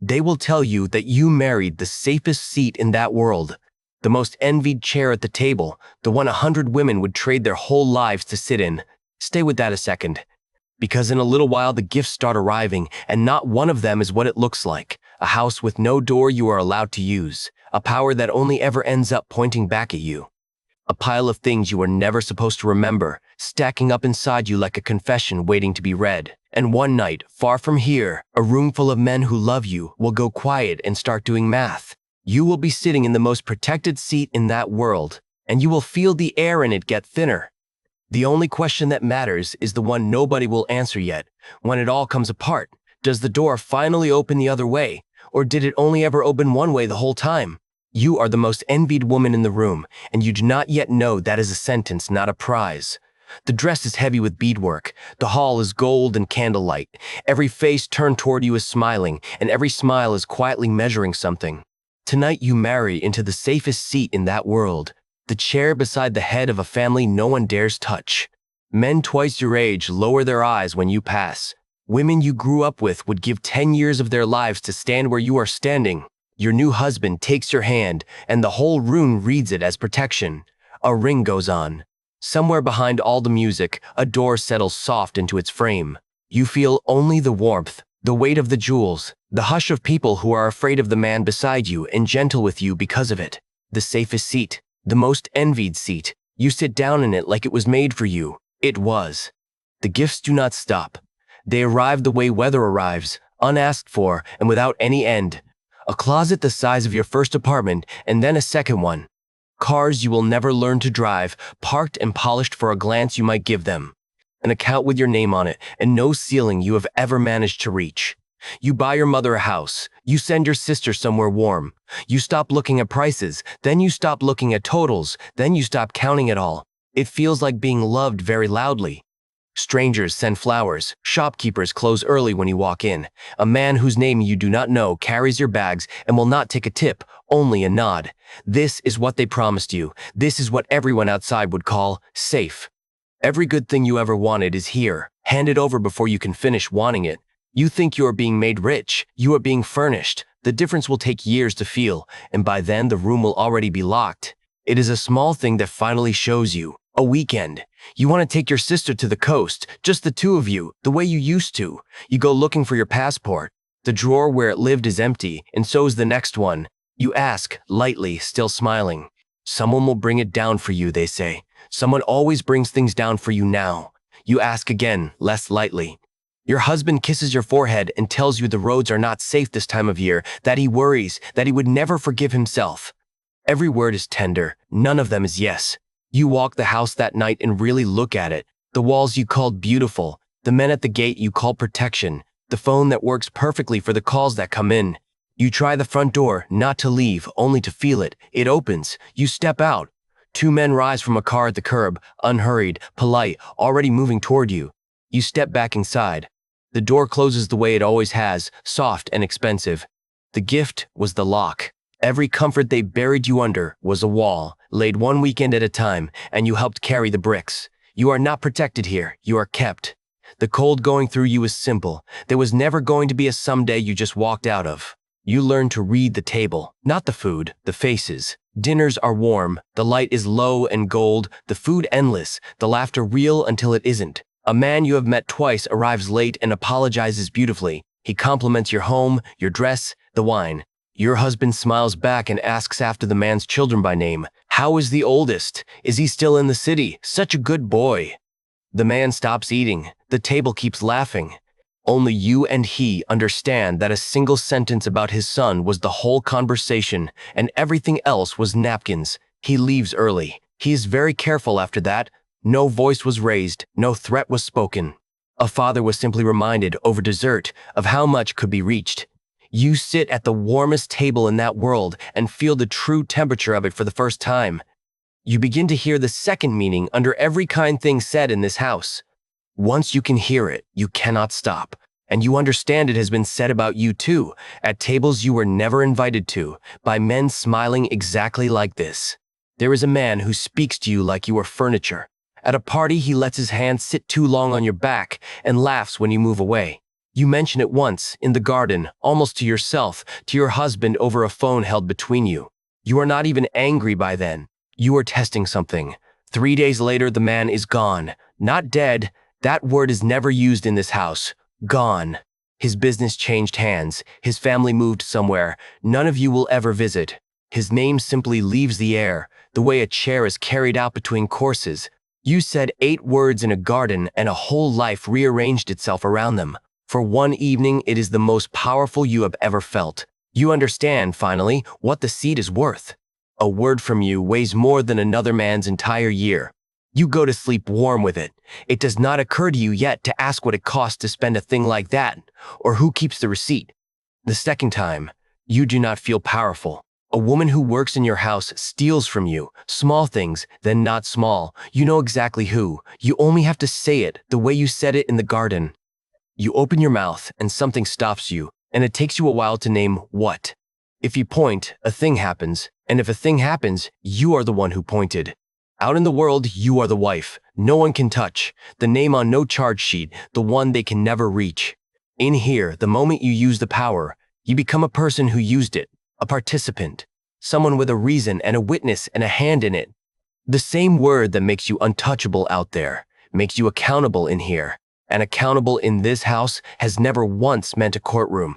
They will tell you that you married the safest seat in that world, the most envied chair at the table, the one 100 women would trade their whole lives to sit in. Stay with that a second, because in a little while the gifts start arriving, and not one of them is what it looks like. A house with no door you are allowed to use, a power that only ever ends up pointing back at you. A pile of things you are never supposed to remember, stacking up inside you like a confession waiting to be read. And one night, far from here, a room full of men who love you will go quiet and start doing math. You will be sitting in the most protected seat in that world, and you will feel the air in it get thinner. The only question that matters is the one nobody will answer yet. When it all comes apart, does the door finally open the other way, or did it only ever open one way the whole time? You are the most envied woman in the room, and you do not yet know that is a sentence, not a prize. The dress is heavy with beadwork, the hall is gold and candlelight, every face turned toward you is smiling, and every smile is quietly measuring something. Tonight you marry into the safest seat in that world, the chair beside the head of a family no one dares touch. Men twice your age lower their eyes when you pass. Women you grew up with would give 10 years of their lives to stand where you are standing. Your new husband takes your hand, and the whole room reads it as protection. A ring goes on. Somewhere behind all the music, a door settles soft into its frame. You feel only the warmth, the weight of the jewels, the hush of people who are afraid of the man beside you and gentle with you because of it. The safest seat, the most envied seat. You sit down in it like it was made for you. It was. The gifts do not stop. They arrive the way weather arrives, unasked for and without any end. A closet the size of your first apartment, and then a second one. Cars you will never learn to drive, parked and polished for a glance you might give them. An account with your name on it, and no ceiling you have ever managed to reach. You buy your mother a house. You send your sister somewhere warm. You stop looking at prices, then you stop looking at totals, then you stop counting it all. It feels like being loved very loudly. Strangers send flowers, shopkeepers close early when you walk in. A man whose name you do not know carries your bags and will not take a tip, only a nod. This is what they promised you. This is what everyone outside would call safe. Every good thing you ever wanted is here, handed over before you can finish wanting it. You think you are being made rich, you are being furnished. The difference will take years to feel, and by then the room will already be locked. It is a small thing that finally shows you. A weekend. You want to take your sister to the coast, just the two of you, the way you used to. You go looking for your passport. The drawer where it lived is empty, and so is the next one. You ask, lightly, still smiling. Someone will bring it down for you, they say. Someone always brings things down for you now. You ask again, less lightly. Your husband kisses your forehead and tells you the roads are not safe this time of year, that he worries, that he would never forgive himself. Every word is tender, none of them is yes. You walk the house that night and really look at it. The walls you called beautiful, the men at the gate you called protection, the phone that works perfectly for the calls that come in. You try the front door, not to leave, only to feel it. It opens. You step out. 2 men rise from a car at the curb, unhurried, polite, already moving toward you. You step back inside. The door closes the way it always has, soft and expensive. The gift was the lock. Every comfort they buried you under was a wall, laid one weekend at a time, and you helped carry the bricks. You are not protected here, you are kept. The cold going through you is simple. There was never going to be a someday you just walked out of. You learn to read the table, not the food, the faces. Dinners are warm, the light is low and gold, the food endless, the laughter real until it isn't. A man you have met twice arrives late and apologizes beautifully. He compliments your home, your dress, the wine. Your husband smiles back and asks after the man's children by name. How is the oldest? Is he still in the city? Such a good boy. The man stops eating. The table keeps laughing. Only you and he understand that a single sentence about his son was the whole conversation, and everything else was napkins. He leaves early. He is very careful after that. No voice was raised. No threat was spoken. A father was simply reminded over dessert of how much could be reached. You sit at the warmest table in that world and feel the true temperature of it for the first time. You begin to hear the second meaning under every kind thing said in this house. Once you can hear it, you cannot stop. And you understand it has been said about you too, at tables you were never invited to, by men smiling exactly like this. There is a man who speaks to you like you are furniture. At a party, he lets his hand sit too long on your back and laughs when you move away. You mention it once, in the garden, almost to yourself, to your husband over a phone held between you. You are not even angry by then. You are testing something. 3 days later, the man is gone. Not dead. That word is never used in this house. Gone. His business changed hands. His family moved somewhere. None of you will ever visit. His name simply leaves the air, the way a chair is carried out between courses. You said 8 words in a garden and a whole life rearranged itself around them. For one evening, it is the most powerful you have ever felt. You understand, finally, what the seed is worth. A word from you weighs more than another man's entire year. You go to sleep warm with it. It does not occur to you yet to ask what it costs to spend a thing like that, or who keeps the receipt. The second time, you do not feel powerful. A woman who works in your house steals from you, small things, then not small. You know exactly who. You only have to say it the way you said it in the garden. You open your mouth and something stops you, and it takes you a while to name what. If you point, a thing happens, and if a thing happens, you are the one who pointed. Out in the world, you are the wife. No one can touch. The name on no charge sheet, the one they can never reach. In here, the moment you use the power, you become a person who used it, a participant, someone with a reason and a witness and a hand in it. The same word that makes you untouchable out there, makes you accountable in here. And accountable in this house has never once meant a courtroom.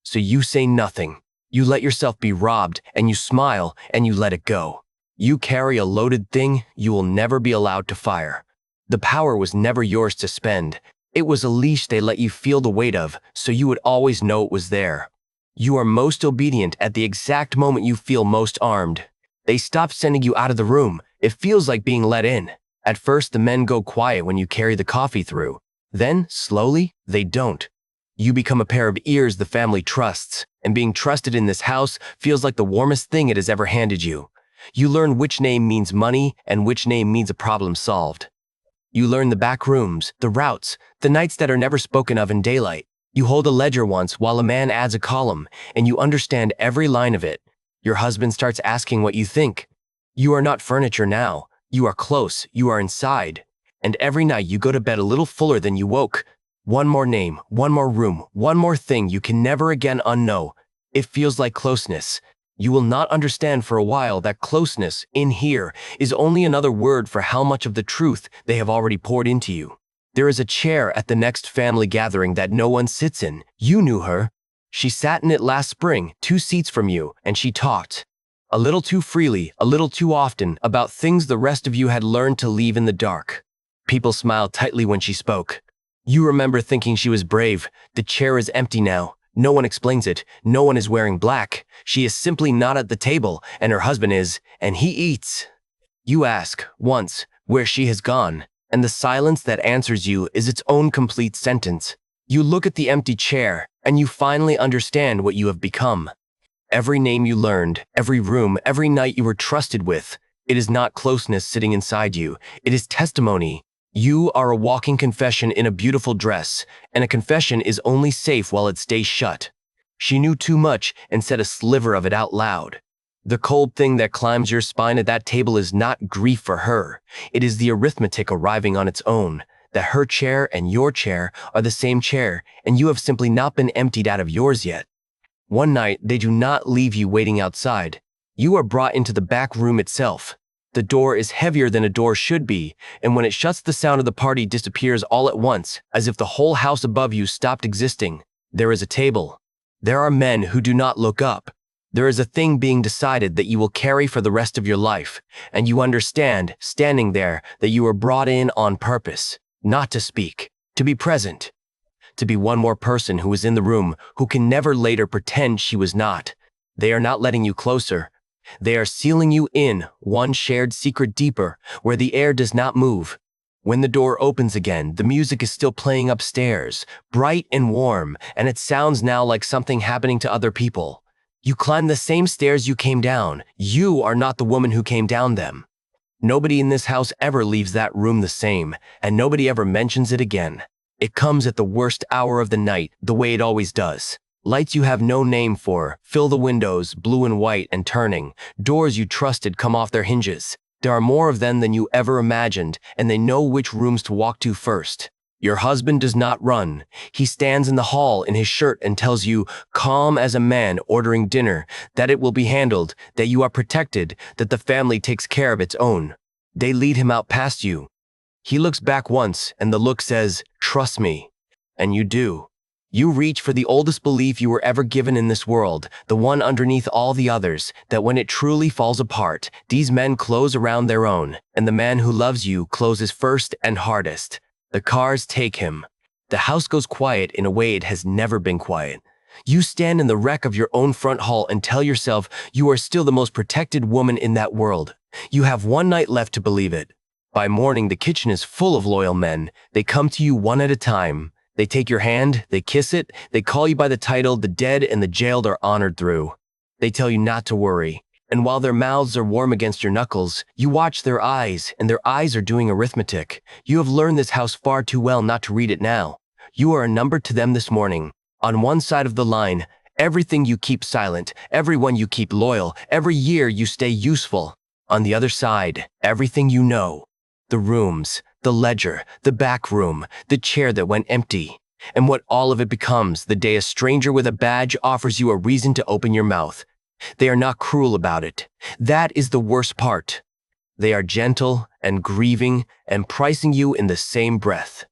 So you say nothing. You let yourself be robbed, and you smile, and you let it go. You carry a loaded thing you will never be allowed to fire. The power was never yours to spend. It was a leash they let you feel the weight of, so you would always know it was there. You are most obedient at the exact moment you feel most armed. They stop sending you out of the room. It feels like being let in. At first, the men go quiet when you carry the coffee through. Then, slowly, they don't. You become a pair of ears the family trusts, and being trusted in this house feels like the warmest thing it has ever handed you. You learn which name means money and which name means a problem solved. You learn the back rooms, the routes, the nights that are never spoken of in daylight. You hold a ledger once while a man adds a column, and you understand every line of it. Your husband starts asking what you think. You are not furniture now. You are close. You are inside. And every night you go to bed a little fuller than you woke. One more name, one more room, one more thing you can never again unknow. It feels like closeness. You will not understand for a while that closeness, in here, is only another word for how much of the truth they have already poured into you. There is a chair at the next family gathering that no one sits in. You knew her. She sat in it last spring, 2 seats from you, and she talked. A little too freely, a little too often, about things the rest of you had learned to leave in the dark. People smiled tightly when she spoke. You remember thinking she was brave. The chair is empty now. No one explains it. No one is wearing black. She is simply not at the table, and her husband is, and he eats. You ask, once, where she has gone, and the silence that answers you is its own complete sentence. You look at the empty chair, and you finally understand what you have become. Every name you learned, every room, every night you were trusted with, it is not closeness sitting inside you. It is testimony. You are a walking confession in a beautiful dress, and a confession is only safe while it stays shut. She knew too much and said a sliver of it out loud. The cold thing that climbs your spine at that table is not grief for her. It is the arithmetic arriving on its own, that her chair and your chair are the same chair, and you have simply not been emptied out of yours yet. One night, they do not leave you waiting outside. You are brought into the back room itself. The door is heavier than a door should be, and when it shuts, the sound of the party disappears all at once, as if the whole house above you stopped existing. There is a table. There are men who do not look up. There is a thing being decided that you will carry for the rest of your life, and you understand, standing there, that you were brought in on purpose, not to speak, to be present, to be one more person who is in the room, who can never later pretend she was not. They are not letting you closer. They are sealing you in, one shared secret deeper, where the air does not move. When the door opens again, the music is still playing upstairs, bright and warm, and it sounds now like something happening to other people. You climb the same stairs you came down. You are not the woman who came down them. Nobody in this house ever leaves that room the same, and nobody ever mentions it again. It comes at the worst hour of the night, the way it always does. Lights you have no name for fill the windows, blue and white and turning. Doors you trusted come off their hinges. There are more of them than you ever imagined, and they know which rooms to walk to first. Your husband does not run. He stands in the hall in his shirt and tells you, calm as a man ordering dinner, that it will be handled, that you are protected, that the family takes care of its own. They lead him out past you. He looks back once, and the look says, trust me. And you do. You reach for the oldest belief you were ever given in this world, the one underneath all the others, that when it truly falls apart, these men close around their own, and the man who loves you closes first and hardest. The cars take him. The house goes quiet in a way it has never been quiet. You stand in the wreck of your own front hall and tell yourself you are still the most protected woman in that world. You have one night left to believe it. By morning, the kitchen is full of loyal men. They come to you one at a time. They take your hand, they kiss it, they call you by the title the dead and the jailed are honored through. They tell you not to worry. And while their mouths are warm against your knuckles, you watch their eyes, and their eyes are doing arithmetic. You have learned this house far too well not to read it now. You are a number to them this morning. On one side of the line, everything you keep silent, everyone you keep loyal, every year you stay useful. On the other side, everything you know. The rooms, the ledger, the back room, the chair that went empty, and what all of it becomes the day a stranger with a badge offers you a reason to open your mouth. They are not cruel about it. That is the worst part. They are gentle and grieving and pricing you in the same breath.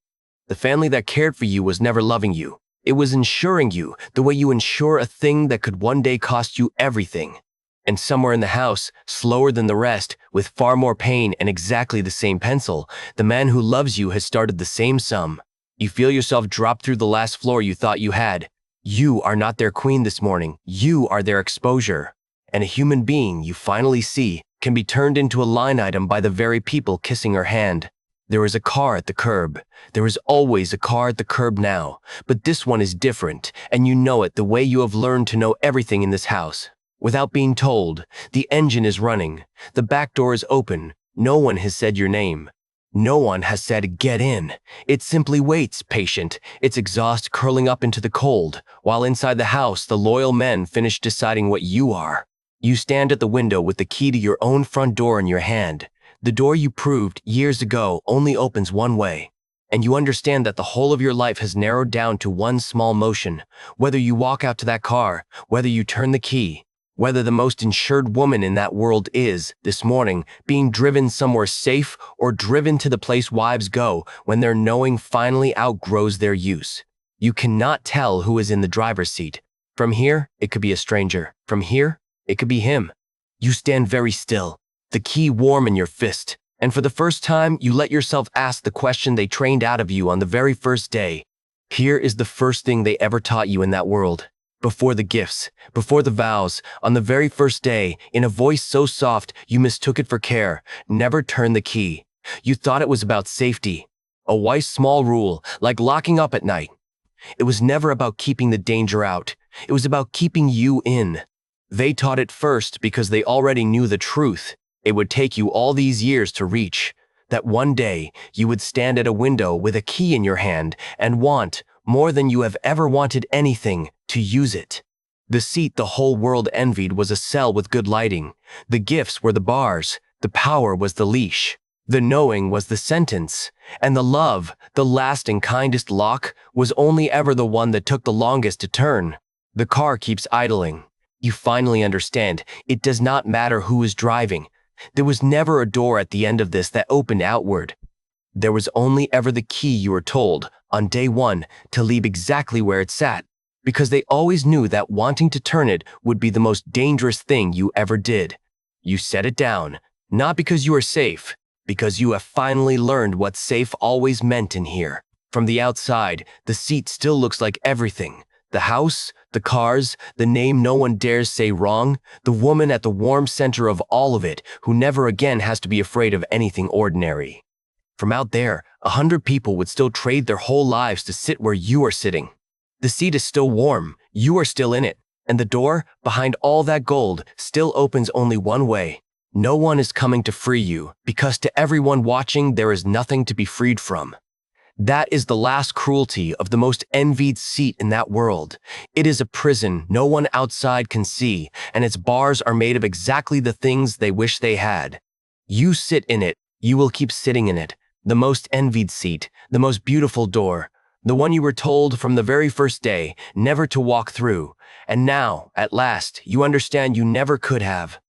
The family that cared for you was never loving you. It was insuring you the way you insure a thing that could one day cost you everything. And somewhere in the house, slower than the rest, with far more pain and exactly the same pencil, the man who loves you has started the same sum. You feel yourself drop through the last floor you thought you had. You are not their queen this morning. You are their exposure. And a human being you finally see can be turned into a line item by the very people kissing her hand. There is a car at the curb. There is always a car at the curb now. But this one is different, and you know it the way you have learned to know everything in this house. Without being told, the engine is running. The back door is open. No one has said your name. No one has said, get in. It simply waits, patient, its exhaust curling up into the cold, while inside the house the loyal men finish deciding what you are. You stand at the window with the key to your own front door in your hand. The door you proved years ago only opens one way. And you understand that the whole of your life has narrowed down to one small motion. Whether you walk out to that car, whether you turn the key, whether the most insured woman in that world is, this morning, being driven somewhere safe or driven to the place wives go when their knowing finally outgrows their use. You cannot tell who is in the driver's seat. From here, it could be a stranger. From here, it could be him. You stand very still, the key warm in your fist, and for the first time, you let yourself ask the question they trained out of you on the very first day. Here is the first thing they ever taught you in that world. Before the gifts, before the vows, on the very first day, in a voice so soft you mistook it for care, never turn the key. You thought it was about safety. A wise small rule, like locking up at night. It was never about keeping the danger out. It was about keeping you in. They taught it first because they already knew the truth. It would take you all these years to reach. That one day, you would stand at a window with a key in your hand and want, more than you have ever wanted anything, to use it. The seat the whole world envied was a cell with good lighting. The gifts were the bars. The power was the leash. The knowing was the sentence. And the love, the last and kindest lock, was only ever the one that took the longest to turn. The car keeps idling. You finally understand, it does not matter who is driving. There was never a door at the end of this that opened outward. There was only ever the key you were told, on day one, to leave exactly where it sat, because they always knew that wanting to turn it would be the most dangerous thing you ever did. You set it down, not because you are safe, because you have finally learned what safe always meant in here. From the outside, the seat still looks like everything. The house, the cars, the name no one dares say wrong, the woman at the warm center of all of it who never again has to be afraid of anything ordinary. From out there, 100 people would still trade their whole lives to sit where you are sitting. The seat is still warm, you are still in it, and the door, behind all that gold, still opens only one way. No one is coming to free you, because to everyone watching there is nothing to be freed from. That is the last cruelty of the most envied seat in that world. It is a prison no one outside can see, and its bars are made of exactly the things they wish they had. You sit in it, you will keep sitting in it, The most envied seat, the most beautiful door, the one you were told from the very first day never to walk through, and now, at last, you understand you never could have.